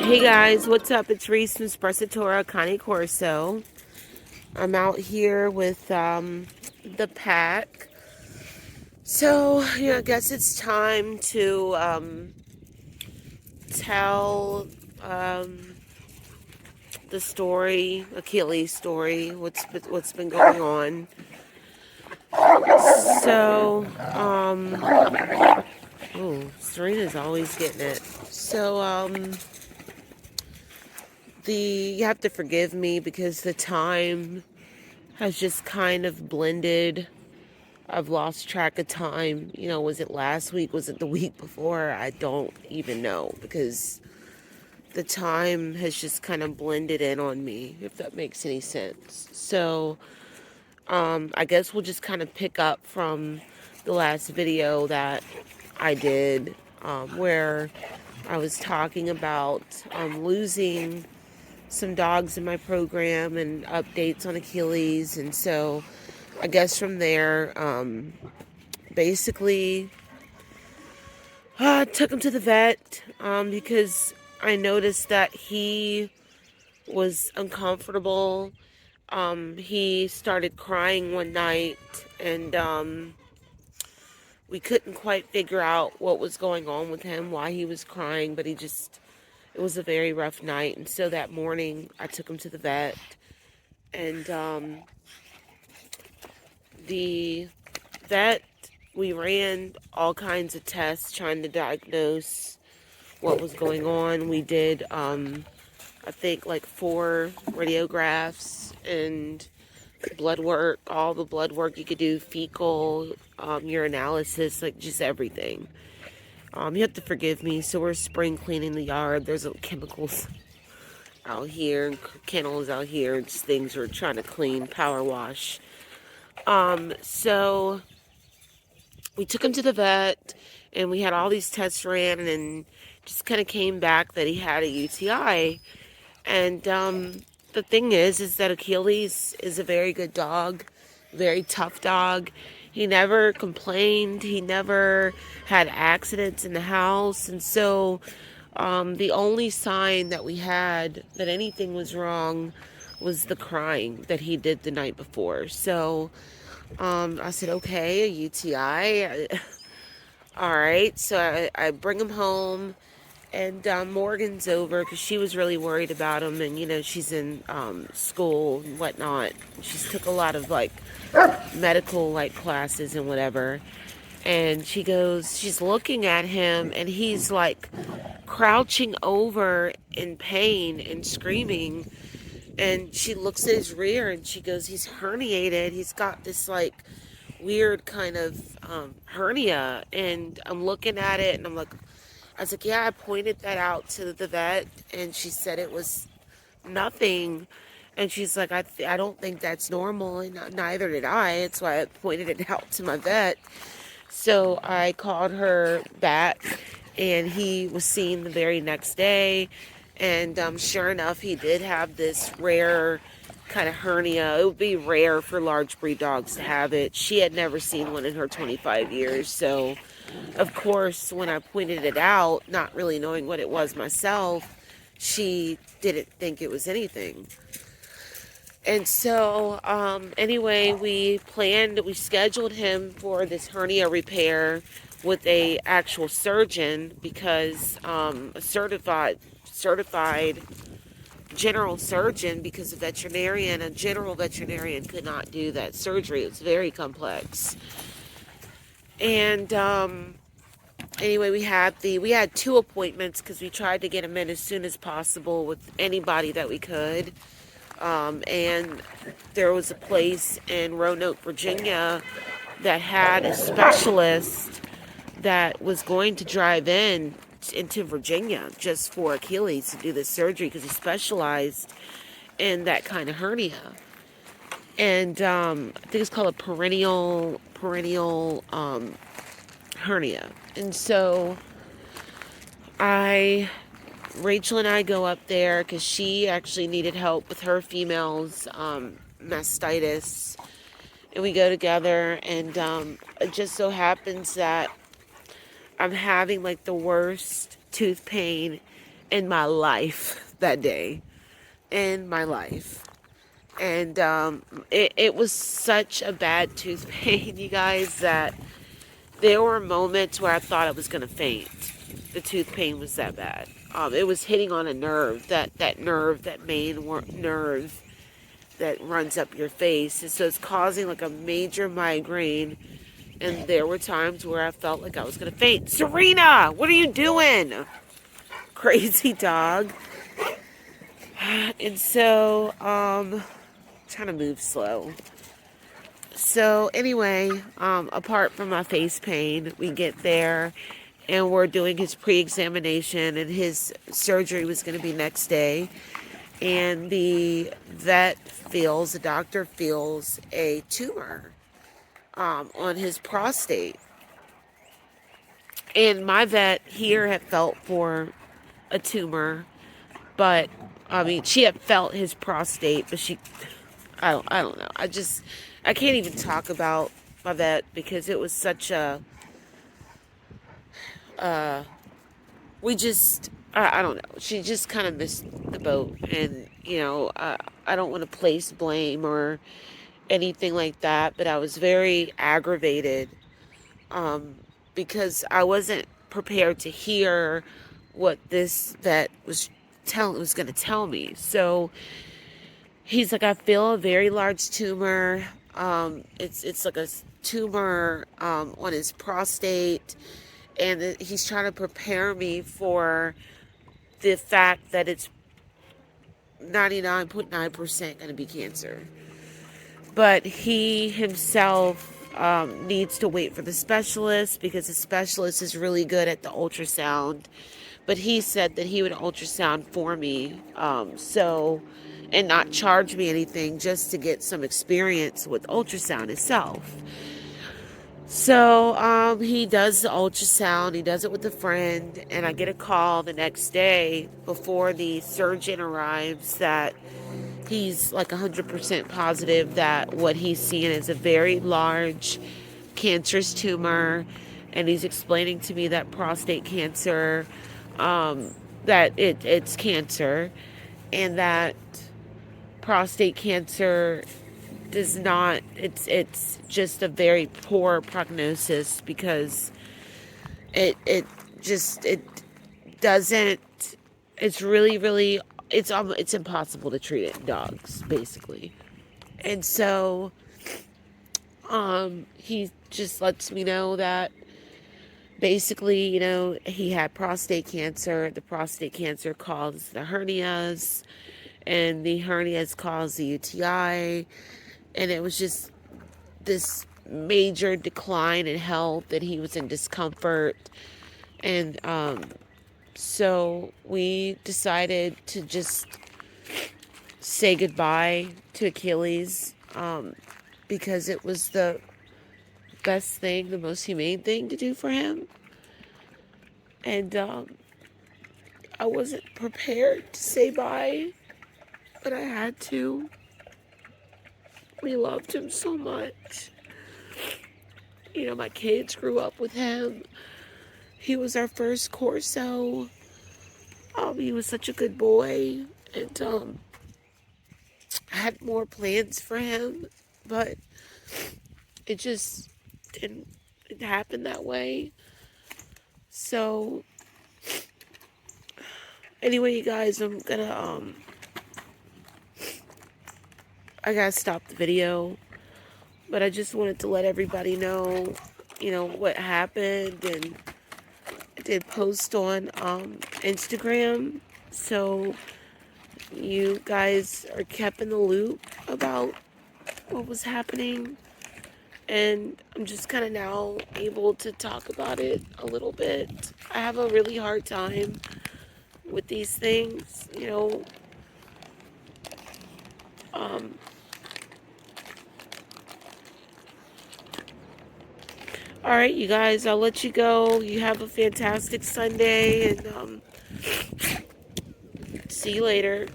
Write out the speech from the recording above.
Hey guys, what's up? It's Reese from Sprezzatura Cane Corso. I'm out here with the pack. So, I guess it's time to tell the story, Achilles' story, what's been going on. So, Serena's always getting it. So, you have to forgive me because the time has just kind of blended. I've lost track of time. Was it last week? Was it the week before? I don't even know because the time has just kind of blended in on me, if that makes any sense. So, I guess we'll just kind of pick up from the last video that I did, where I was talking about losing some dogs in my program and updates on Achilles. And so I guess from there, basically, I took him to the vet because I noticed that he was uncomfortable. He started crying one night, and we couldn't quite figure out what was going on with him, why he was crying, but it was a very rough night. And so that morning, I took him to the vet, and the vet, we ran all kinds of tests trying to diagnose what was going on. We did, I think, like 4 radiographs and blood work, all the blood work you could do, fecal, urinalysis, like just everything. You have to forgive me. So we're spring cleaning the yard. There's chemicals out here and kennels out here. Just things we're trying to clean, power wash. So we took him to the vet and we had all these tests ran, and then just kind of came back that he had a UTI. And the thing is that Achilles is a very good dog, very tough dog. He never complained. He never had accidents in the house. And so the only sign that we had that anything was wrong was the crying that he did the night before. So I said, okay, a UTI. All right. So I bring him home. And Morgan's over because she was really worried about him. And, she's in school and whatnot. She's took a lot of, medical, classes and whatever. And she's looking at him, and he's, crouching over in pain and screaming. And she looks at his rear, and she goes, he's herniated. He's got this, weird kind of hernia. And I'm looking at it, and I was like, yeah, I pointed that out to the vet, and she said it was nothing. And she's like, I don't think that's normal, and neither did I. That's why I pointed it out to my vet. So I called her back, and he was seen the very next day. And sure enough, he did have this rare kind of hernia. It would be rare for large breed dogs to have it. She had never seen one in her 25 years. So, of course, when I pointed it out, not really knowing what it was myself, she didn't think it was anything. And so, anyway, we scheduled him for this hernia repair with a actual surgeon because a certified general surgeon, because a general veterinarian could not do that surgery. It's very complex. And anyway, we had 2 appointments because we tried to get him in as soon as possible with anybody that we could. And there was a place in Roanoke, Virginia that had a specialist that was going to drive into Virginia just for Achilles to do this surgery because he specialized in that kind of hernia. And I think it's called a perennial hernia. And so Rachel and I go up there because she actually needed help with her female's mastitis. And we go together, and it just so happens that I'm having the worst tooth pain in my life that day. In my life. And it was such a bad tooth pain, you guys, that there were moments where I thought I was going to faint. The tooth pain was that bad. It was hitting on a nerve, that nerve, that main nerve that runs up your face. And so it's causing like a major migraine. And there were times where I felt like I was going to faint. Serena, what are you doing? Crazy dog. And so, trying to move slow. So anyway, apart from my face pain, we get there and we're doing his pre-examination, and his surgery was going to be next day. And the doctor feels a tumor on his prostate. And my vet here had felt for a tumor, but I mean, she had felt his prostate, but I don't know. I can't even talk about my vet because it was such a, I don't know. She just kind of missed the boat. And, I don't want to place blame or anything like that, but I was very aggravated, because I wasn't prepared to hear what this vet was going to tell me. So he's like, I feel a very large tumor. It's like a tumor on his prostate, and he's trying to prepare me for the fact that it's 99.9% going to be cancer. But he himself needs to wait for the specialist, because the specialist is really good at the ultrasound. But he said that he would ultrasound for me, and not charge me anything, just to get some experience with ultrasound itself. So he does the ultrasound. He does it with a friend, and I get a call the next day before the surgeon arrives that he's like 100% positive that what he's seeing is a very large cancerous tumor. And he's explaining to me that prostate cancer, that it's cancer, and that prostate cancer does not, it's just a very poor prognosis, because it doesn't, it's really, it's impossible to treat it in dogs, basically. And so he just lets me know that basically, he had prostate cancer. The prostate cancer caused the hernias, and the hernias caused the UTI. And it was just this major decline in health, that he was in discomfort. And so we decided to just say goodbye to Achilles, because it was the best thing, the most humane thing to do for him. And I wasn't prepared to say bye, but I had to. We loved him so much. My kids grew up with him. He was our first Corso. He was such a good boy. And I had more plans for him, but it just didn't happen that way. So anyway, you guys, I'm gonna I gotta stop the video, but I just wanted to let everybody know, what happened. And I did post on Instagram, so you guys are kept in the loop about what was happening. And I'm just kind of now able to talk about it a little bit. I have a really hard time with these things, All right, you guys, I'll let you go. You have a fantastic Sunday, and see you later.